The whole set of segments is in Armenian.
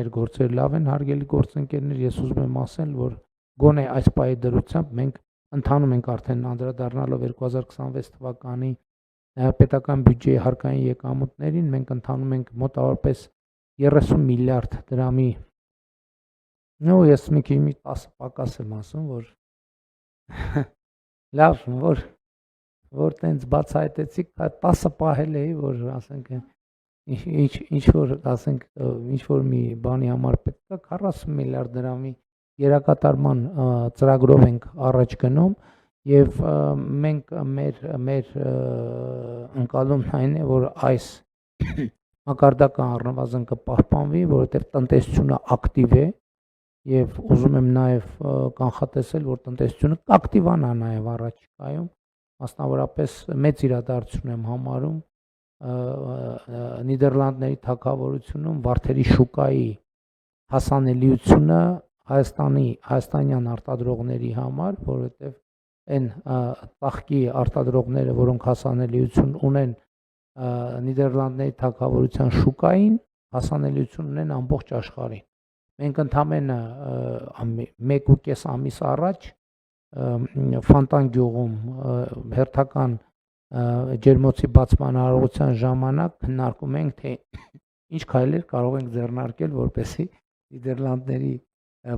մեր գործերը լավ են, հարգելի գործընկերներ, ես ուզում եմ ասել, որ գոնե այս պահի դրությամբ մենք ընթանում ենք արդեն անդրադառնալով 2026 թվականի պետական բյուջեի հարկային եկամուտներին, մենք ընթանում ենք մոտավորապես 30 միլիարդ դրամի, ես մի քիչ 10 պակաս եմ ասում, որ լավ, որ տենց բացահայտեցիք, 10 պահել էի, որ ասենք ինչ որ ասենք ինչ որ մի բանի համար պետք է 40 միլիարդ դրամի երակատարման ծրագրով ենք առաջ գնում եւ մենք մեր ընկալումն այն է, որ այս մակարդակը առնվազն կպահպանվի, որովհետեւ տնտեսությունը ակտիվ է եւ ուզում եմ նաեւ կանխատեսել, որ տնտեսությունը կակտիվանա նաեւ առաջիկայում, մասնավորապես մեծ իրադարձություն եմ համարում Նիդերլանդների թագավորությունում վարդերի շուկայի հասանելիությունը հայաստանյան արտադրողների համար, որովհետև այն ծաղկի արտադրողները, որոնք հասանելիություն ունեն Նիդերլանդների թագավորության շուկային, հասանելիություն ունեն ամբողջ աշխարհին։ Մենք ընդամենը 1.5 ամիս առաջ Ֆանտան գյուղում հերթական ջերմոցի բացման արարողության ժամանակ քննարկում ենք, թե ինչ քայլեր կարող ենք ձեռնարկել, որպեսզի Նիդերլանդների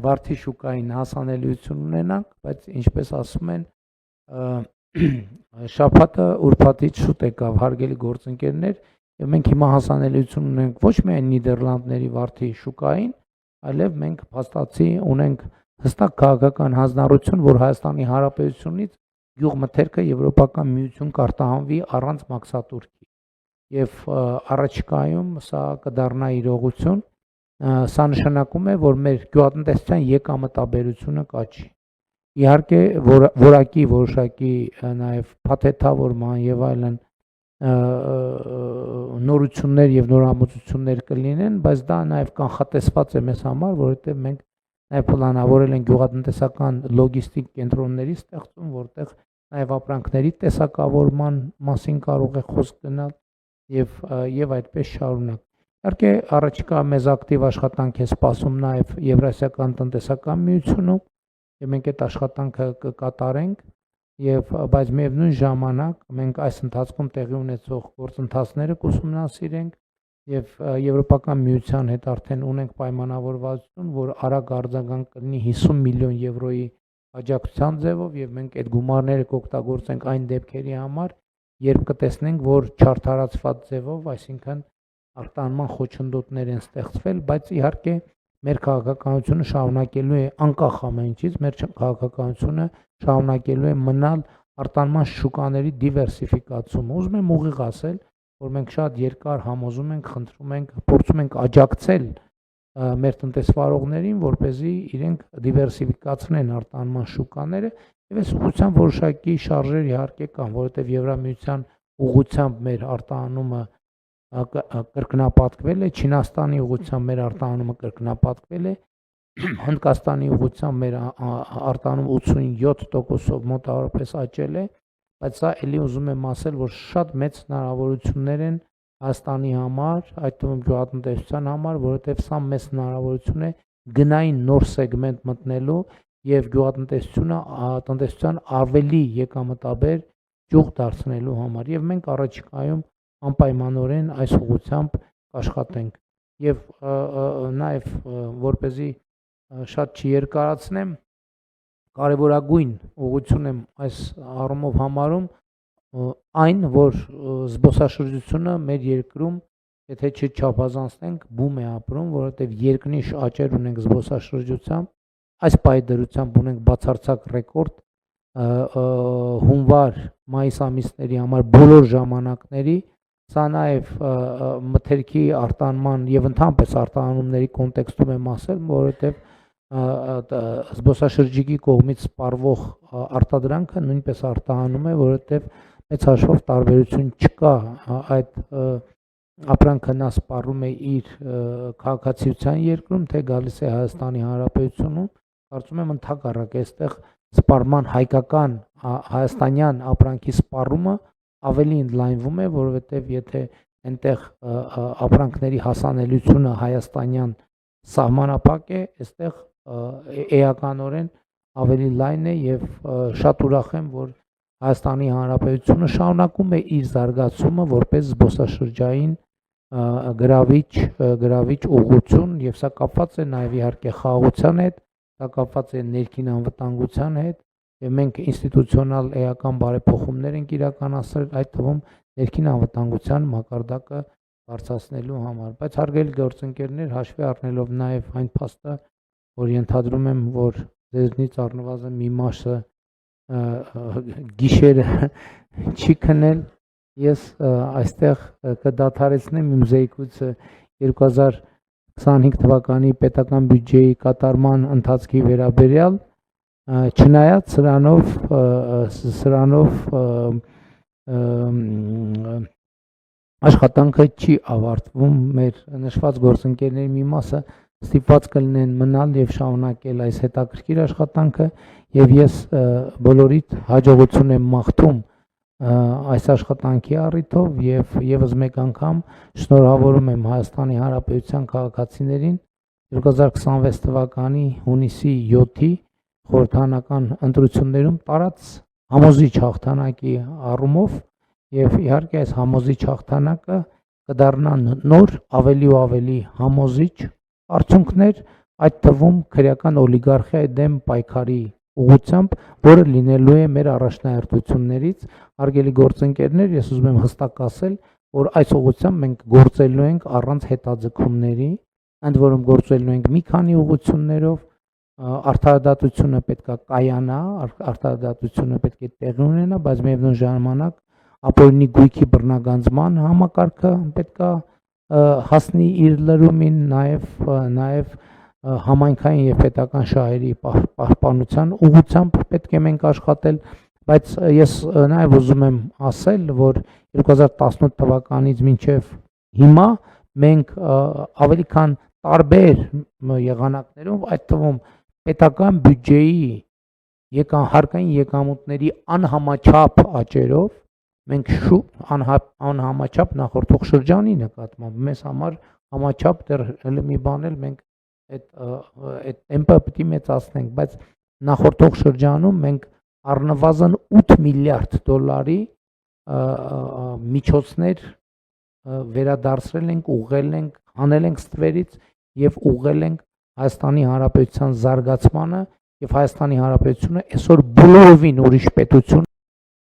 վարդի շուկային հասանելիություն ունենանք, բայց ինչպես ասում են, շաբաթը ուրբաթից շուտ եկավ, հարգելի գործընկերներ, եւ մենք հիմա հասանելիություն ունենք ոչ միայն Նիդերլանդների վարդի շուկային, այլև մենք փաստացի ունենք հստակ քաղաքական հանձնառություն, որ Հայաստանի Հանրապետությունից գյուղմթերքը Եվրոպական միություն կարտահանվի առանց մաքսատուրքի եւ առաջիկայում սա կդառնա իրողություն, սա նշանակում է, որ մեր գյուղատնտեսության եկամտաբերությունը կաճի։ Իհարկե որակի որոշակի նաեւ փաթեթավորման եւ այլն նորություններ եւ նորամուծություններ կլինեն, բայց դա նաեւ կանխատեսված է մեզ համար, որովհետեւ մենք նաեւ պլանավորել ենք գյուղատնտեսական լոգիստիկ կենտրոնների ստեղծում, որտեղ նաև ապրանքների տեսակավորման մասին կարող է խոսք գնալ եւ այդպես շարունակ։ Իհարկե առաջիկա մեզ ակտիվ աշխատանք է սպասում նաև Եվրասիական տնտեսական միությունում եւ մենք այդ աշխատանքը կկատարենք բայց միևնույն ժամանակ մենք այս ընթացքում տեղի ունեցող գործընթացները կուսումնասիրենք եւ Եվրոպական միության հետ արդեն ունենք պայմանավորվածություն, որ արագ արձագանք կլինի 50 միլիոն եվրոյի աջակցության ձևով եւ մենք այդ գումարները կօգտագործենք այն դեպքերի համար, երբ կտեսնենք, որ չարթարացված ձևով, այսինքն արտահանման խոչընդոտներ են ստեղծվել, բայց իհարկե մեր քաղաքականությունը շարունակելու է անկախ ամեն ինչից, մեր քաղաքականությունը շարունակելու է մնալ արտահանման շուկաների դիվերսիֆիկացումը։ Ուզում եմ ուղիղ ասել, որ մենք շատ երկար համոզում ենք, խնդրում ենք, փորձում ենք աջակցել մեր տնտեսվարողներին, որպեսզի իրենք դիվերսիֆիկացնեն արտահանման շուկաները եւ այս ուղղությամբ որոշակի շարժեր իհարկե կան, որովհետեւ Եվրամիության ուղղությամբ մեր արտահանումը կրկնապատկվել է, Չինաստանի ուղղությամբ մեր արտահանումը կրկնապատկվել է, Հնդկաստանի ուղղությամբ մեր արտահանումը 87%-ով մոտավորապես աճել է, բայց սա ելի ուզում եմ ասել, որ շատ մեծ հնարավորություններ են Հայաստանի համար, այդ թվում գյուղատնտեսության համար, որովհետև սա մեծ հնարավորություն է գնային նոր սեգմենտ մտնելու եւ տնտեսության ավելի եկամտաբեր ճյուղ դարձնելու համար եւ մենք առաջիկայում անպայմանորեն այս ուղղությամբ կաշխատենք եւ նաեւ որպեսզի շատ չերկարացնեմ կարևորագույն ուղղություն եմ այս առումով համարում այն, որ զբոսաշրջությունը մեր երկրում, եթե չչափազանցնենք, բում է ապրում, որովհետև երկնիշ աճեր ունենք զբոսաշրջությամբ, այս պայդրությամբ ունենք բացարձակ ռեկորդ հունվար, մայիս ամիսների համար բոլոր ժամանակների, սա նաև մթերքի արտահանման եւ ընդհանրապես արտահանումների կոնտեքստում եմ ասել, որովհետև զբոսաշրջիկի կողմից սպառվող արտադրանքը նույնպես արտահանում է, որովհետև մեծ հաշվով տարբերություն չկա այդ ապրանքը նա սպառում է իր քաղաքացիության երկրում, թե գալիս է Հայաստանի Հանրապետությունում, կարծում եմ ընդհակառակ այստեղ սպառման հայկական հայաստանյան ապրանքի սպառումը ավելի ընդլայնվում է, որովհետև եթե այնտեղ ապրանքների հասանելիությունը հայաստանյան սահմանափակ է, այստեղ էականորեն ավելի լայն է եւ շատ ուրախ եմ, որ Հայաստանի Հանրապետությունը շարունակում է իր զարգացումը որպես զբոսաշրջային գրավիչ ուղղություն եւ սա կապված է նաեւ իհարկե խաղաղության հետ, սա կապված է ներքին անվտանգության հետ եւ մենք ինստիտուցիոնալ էական բարեփոխումներ ենք իրականացրել, այդ թվում ներքին անվտանգության մակարդակը բարձրացնելու համար, բայց հարգելի գործընկերներ, հաշվի առնելով նաեւ այն փաստը, որ ենթադրում եմ, որ ձեզնից առնվազն մի մասը գիշերը չի քնել, ես այստեղ կդադարեցնեմ իմ զեկույցը 2025 թվականի պետական բյուջեի կատարման ընթացքի վերաբերյալ, չնայած սրանով աշխատանքը չի ավարտվում, մեր նշված գործընկերների մի մասը ստիպված կլինեն մնալ եւ շարունակել այս հետաքրքիր աշխատանքը եւ ես բոլորիդ հաջողություն եմ մաղթում այս աշխատանքի առիթով եւ եւս մեկ անգամ շնորհավորում եմ Հայաստանի Հանրապետության քաղաքացիներին 2026 թվականի հունիսի 7-ի խորհրդարանական ընտրություններում տարած համոզիչ հաղթանակի առումով եւ իհարկե այս համոզիչ հաղթանակը կդառնա նոր ավելի ու ավելի համոզիչ արդյունքներ, այդ թվում քրեական օլիգարխիայի դեմ պայքարի ուղղությամբ, որը լինելու է մեր առաջնահերթություններից, հարգելի գործընկերներ, ես ուզում եմ հստակ ասել, որ այս ուղղությամբ մենք գործելու ենք առանց հետաձգումների, ընդ որում գործելու ենք մի քանի ուղղություններով, արդարադատությունը պետք է կայանա, արդարադատությունը պետք է տեղի ունենա, բայց միևնույն ժամանակ ապօրինի գույքի բռնագանձման համակարգը պետք է հասնի իր լրումին, նաև համայնքային եւ պետական շահերի պահպանության ուղղությամբ պետք է մենք աշխատել, բայց ես նաև ուզում եմ ասել, որ 2018 թվականից մինչև հիմա մենք ավելի քան տարբեր եղանակներով, այդ թվում պետական բյուջեի հարկային եկամուտների անհամաչափ աճերով մենք անհամաչափ նախորդող շրջանի նկատմամբ մեզ համար համաչափ դեռ հələ մի բան էլ մենք այդ տեմպը պետք է մեծացնենք, բայց նախորդող շրջանում մենք առնվազն 8 միլիարդ դոլարի միջոցներ վերադարձրել ենք, ուղղել ենք, հանել ենք ստվերից եւ ուղղել ենք Հայաստանի Հանրապետության զարգացմանը եւ Հայաստանի Հանրապետությունը այսօր բոլորովին ուրիշ պետություն